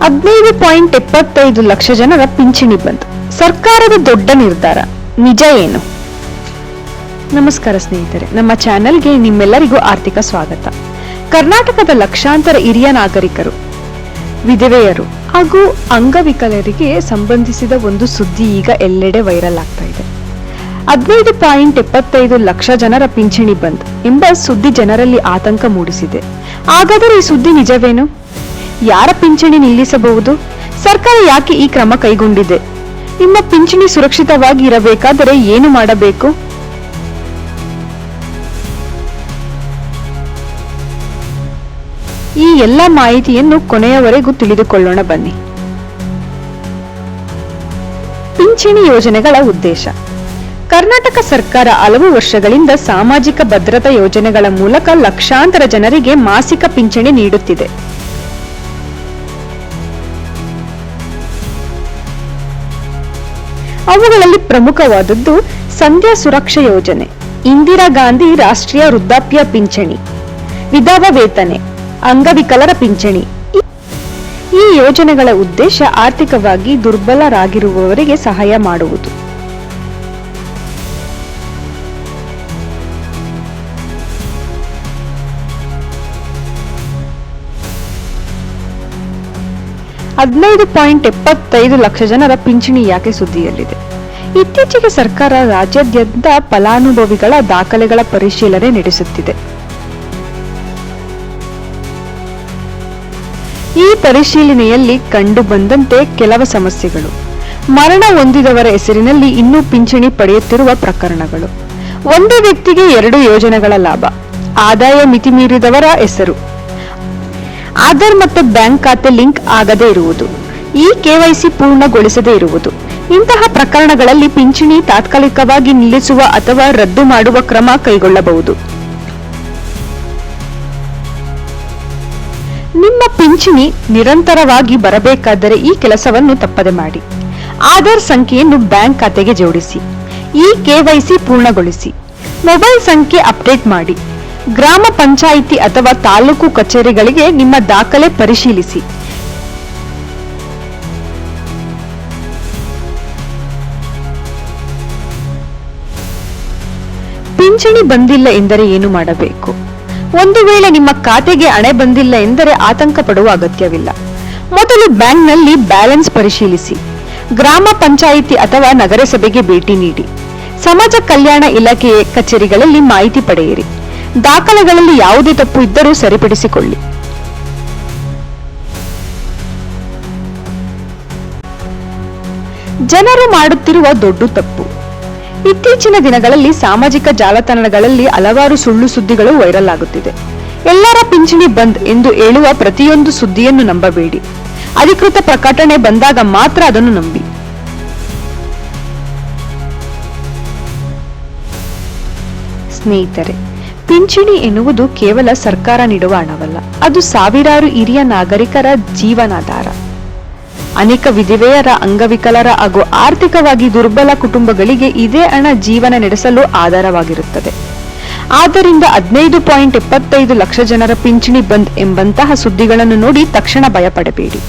15.75 ಲಕ್ಷ ಜನರ ಪಿಂಚಣಿ ಬಂದ್. ಸರ್ಕಾರದ ದೊಡ್ಡ ನಿರ್ಧಾರ. ನಿಜ ಏನು? ನಮಸ್ಕಾರ ಸ್ನೇಹಿತರೆ, ನಮ್ಮ ಚಾನೆಲ್ಗೆ ನಿಮ್ಮೆಲ್ಲರಿಗೂ ಆರ್ಥಿಕ ಸ್ವಾಗತ. ಕರ್ನಾಟಕದ ಲಕ್ಷಾಂತರ ಹಿರಿಯ ನಾಗರಿಕರು, ವಿಧವೆಯರು ಹಾಗೂ ಅಂಗವಿಕಲರಿಗೆ ಸಂಬಂಧಿಸಿದ ಒಂದು ಸುದ್ದಿ ಈಗ ಎಲ್ಲೆಡೆ ವೈರಲ್ ಆಗ್ತಾ ಇದೆ. 15.75 ಲಕ್ಷ ಜನರ ಪಿಂಚಣಿ ಬಂದ್ ಎಂಬ ಸುದ್ದಿ ಜನರಲ್ಲಿ ಆತಂಕ ಮೂಡಿಸಿದೆ. ಹಾಗಾದರೆ ಈ ಸುದ್ದಿ ನಿಜವೇನು? ಯಾರ ಪಿಂಚಣಿ ನಿಲ್ಲಿಸಬಹುದು? ಸರ್ಕಾರ ಯಾಕೆ ಈ ಕ್ರಮ ಕೈಗೊಂಡಿದೆ? ನಿಮ್ಮ ಪಿಂಚಣಿ ಸುರಕ್ಷಿತವಾಗಿ ಇರಬೇಕಾದರೆ ಏನು ಮಾಡಬೇಕು? ಈ ಎಲ್ಲ ಮಾಹಿತಿಯನ್ನು ಕೊನೆಯವರೆಗೂ ತಿಳಿದುಕೊಳ್ಳೋಣ ಬನ್ನಿ. ಪಿಂಚಣಿ ಯೋಜನೆಗಳ ಉದ್ದೇಶ. ಕರ್ನಾಟಕ ಸರ್ಕಾರ ಹಲವು ವರ್ಷಗಳಿಂದ ಸಾಮಾಜಿಕ ಭದ್ರತಾ ಯೋಜನೆಗಳ ಮೂಲಕ ಲಕ್ಷಾಂತರ ಜನರಿಗೆ ಮಾಸಿಕ ಪಿಂಚಣಿ ನೀಡುತ್ತಿದೆ. ಅವುಗಳಲ್ಲಿ ಪ್ರಮುಖವಾದದ್ದು ಸಂಧ್ಯಾ ಸುರಕ್ಷಾ ಯೋಜನೆ, ಇಂದಿರಾ ಗಾಂಧಿ ರಾಷ್ಟ್ರೀಯ ವೃದ್ಧಾಪ್ಯ ಪಿಂಚಣಿ, ವಿಧವಾ ವೇತನೆ, ಅಂಗವಿಕಲರ ಪಿಂಚಣಿ. ಈ ಯೋಜನೆಗಳ ಉದ್ದೇಶ ಆರ್ಥಿಕವಾಗಿ ದುರ್ಬಲರಾಗಿರುವವರಿಗೆ ಸಹಾಯ ಮಾಡುವುದು. $15.75 ಲಕ್ಷ ಜನರ ಪಿಂಚಣಿ ಯಾಕೆ ಸುದ್ದಿಯಲ್ಲಿದೆ? ಇತ್ತೀಚೆಗೆ ಸರ್ಕಾರ ರಾಜ್ಯಾದ್ಯಂತ ಫಲಾನುಭವಿಗಳ ದಾಖಲೆಗಳ ಪರಿಶೀಲನೆ ನಡೆಸುತ್ತಿದೆ. ಈ ಪರಿಶೀಲನೆಯಲ್ಲಿ ಕಂಡು ಬಂದಂತೆ ಕೆಲವು ಸಮಸ್ಯೆಗಳು: ಮರಣ ಹೊಂದಿದವರ ಹೆಸರಿನಲ್ಲಿ ಇನ್ನೂ ಪಿಂಚಣಿ ಪಡೆಯುತ್ತಿರುವ ಪ್ರಕರಣಗಳು, ಒಂದೇ ವ್ಯಕ್ತಿಗೆ 2 ಯೋಜನೆಗಳ ಲಾಭ, ಆದಾಯ ಮಿತಿ ಮೀರಿದವರ ಹೆಸರು, ಆಧಾರ್ ಮತ್ತು ಬ್ಯಾಂಕ್ ಖಾತೆ ಲಿಂಕ್ ಆಗದೇ ಇರುವುದು, ಈ KYC ಪೂರ್ಣಗೊಳಿಸದೇ ಇರುವುದು. ಇಂತಹ ಪ್ರಕರಣಗಳಲ್ಲಿ ಪಿಂಚಣಿ ತಾತ್ಕಾಲಿಕವಾಗಿ ನಿಲ್ಲಿಸುವ ಅಥವಾ ರದ್ದು ಮಾಡುವ ಕ್ರಮ ಕೈಗೊಳ್ಳಬಹುದು. ನಿಮ್ಮ ಪಿಂಚಣಿ ನಿರಂತರವಾಗಿ ಬರಬೇಕಾದರೆ ಈ ಕೆಲಸವನ್ನು ತಪ್ಪದೆ ಮಾಡಿ. ಆಧಾರ್ ಸಂಖ್ಯೆಯನ್ನು ಬ್ಯಾಂಕ್ ಖಾತೆಗೆ ಜೋಡಿಸಿ, ಈ KYC ಪೂರ್ಣಗೊಳಿಸಿ, ಮೊಬೈಲ್ ಸಂಖ್ಯೆ ಅಪ್ಡೇಟ್ ಮಾಡಿ, ಗ್ರಾಮ ಪಂಚಾಯಿತಿ ಅಥವಾ ತಾಲೂಕು ಕಚೇರಿಗಳಿಗೆ ನಿಮ್ಮ ದಾಖಲೆ ಪರಿಶೀಲಿಸಿ. ಪಿಂಚಣಿ ಬಂದಿಲ್ಲ ಎಂದರೆ ಏನು ಮಾಡಬೇಕು? ಒಂದು ವೇಳೆ ನಿಮ್ಮ ಖಾತೆಗೆ ಹಣ ಬಂದಿಲ್ಲ ಎಂದರೆ ಆತಂಕ ಪಡುವ ಅಗತ್ಯವಿಲ್ಲ. ಮೊದಲು ಬ್ಯಾಂಕ್ನಲ್ಲಿ ಬ್ಯಾಲೆನ್ಸ್ ಪರಿಶೀಲಿಸಿ, ಗ್ರಾಮ ಪಂಚಾಯಿತಿ ಅಥವಾ ನಗರಸಭೆಗೆ ಭೇಟಿ ನೀಡಿ, ಸಮಾಜ ಕಲ್ಯಾಣ ಇಲಾಖೆ ಕಚೇರಿಗಳಲ್ಲಿ ಮಾಹಿತಿ ಪಡೆಯಿರಿ. ದಾಖಲೆಗಳಲ್ಲಿ ಯಾವುದೇ ತಪ್ಪು ಇದ್ದರೂ ಸರಿಪಡಿಸಿಕೊಳ್ಳಿ. ಜನರು ಮಾಡುತ್ತಿರುವ ದೊಡ್ಡ ತಪ್ಪು. ಇತ್ತೀಚಿನ ದಿನಗಳಲ್ಲಿ ಸಾಮಾಜಿಕ ಜಾಲತಾಣಗಳಲ್ಲಿ ಹಲವಾರು ಸುಳ್ಳು ಸುದ್ದಿಗಳು ವೈರಲ್ ಆಗುತ್ತಿದೆ. ಎಲ್ಲರ ಪಿಂಚಣಿ ಬಂದ್ ಎಂದು ಹೇಳುವ ಪ್ರತಿಯೊಂದು ಸುದ್ದಿಯನ್ನು ನಂಬಬೇಡಿ. ಅಧಿಕೃತ ಪ್ರಕಟಣೆ ಬಂದಾಗ ಮಾತ್ರ ಅದನ್ನು ನಂಬಿ. ಸ್ನೇಹಿತರೆ, ಪಿಂಚಣಿ ಎನ್ನುವುದು ಕೇವಲ ಸರ್ಕಾರ ನೀಡುವ ಹಣವಲ್ಲ, ಅದು ಸಾವಿರಾರು ಹಿರಿಯ ನಾಗರಿಕರ ಜೀವನಾಧಾರ. ಅನೇಕ ವಿಧವೆಯರ, ಅಂಗವಿಕಲರ ಹಾಗೂ ಆರ್ಥಿಕವಾಗಿ ದುರ್ಬಲ ಕುಟುಂಬಗಳಿಗೆ ಇದೇ ಹಣ ಜೀವನ ನಡೆಸಲು ಆಧಾರವಾಗಿರುತ್ತದೆ. ಆದ್ದರಿಂದ 15.75 ಲಕ್ಷ ಜನರ ಪಿಂಚಣಿ ಬಂದ್ ಎಂಬಂತಹ ಸುದ್ದಿಗಳನ್ನು ನೋಡಿ ತಕ್ಷಣ ಭಯಪಡಬೇಡಿ.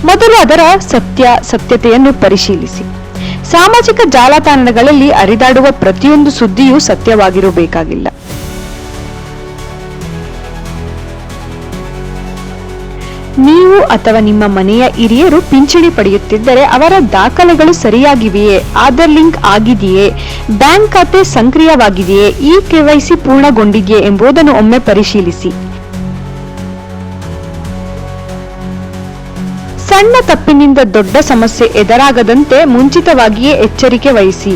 ಮೊದಲು ಅದರ ಸತ್ಯತೆಯನ್ನು ಪರಿಶೀಲಿಸಿ. ಸಾಮಾಜಿಕ ಜಾಲತಾಣಗಳಲ್ಲಿ ಹರಿದಾಡುವ ಪ್ರತಿಯೊಂದು ಸುದ್ದಿಯೂ ಸತ್ಯವಾಗಿರಬೇಕಾಗಿಲ್ಲ. ನೀವು ಅಥವಾ ನಿಮ್ಮ ಮನೆಯ ಹಿರಿಯರು ಪಿಂಚಣಿ ಪಡೆಯುತ್ತಿದ್ದರೆ ಅವರ ದಾಖಲೆಗಳು ಸರಿಯಾಗಿವೆಯೇ, ಆಧಾರ್ ಲಿಂಕ್ ಆಗಿದೆಯೇ, ಬ್ಯಾಂಕ್ ಖಾತೆ ಸಕ್ರಿಯವಾಗಿದೆಯೇ, ಈ KYC ಪೂರ್ಣಗೊಂಡಿದೆಯೇ ಎಂಬುದನ್ನು ಒಮ್ಮೆ ಪರಿಶೀಲಿಸಿ. ಸಣ್ಣ ತಪ್ಪಿನಿಂದ ದೊಡ್ಡ ಸಮಸ್ಯೆ ಎದುರಾಗದಂತೆ ಮುಂಚಿತವಾಗಿಯೇ ಎಚ್ಚರಿಕೆ ವಹಿಸಿ.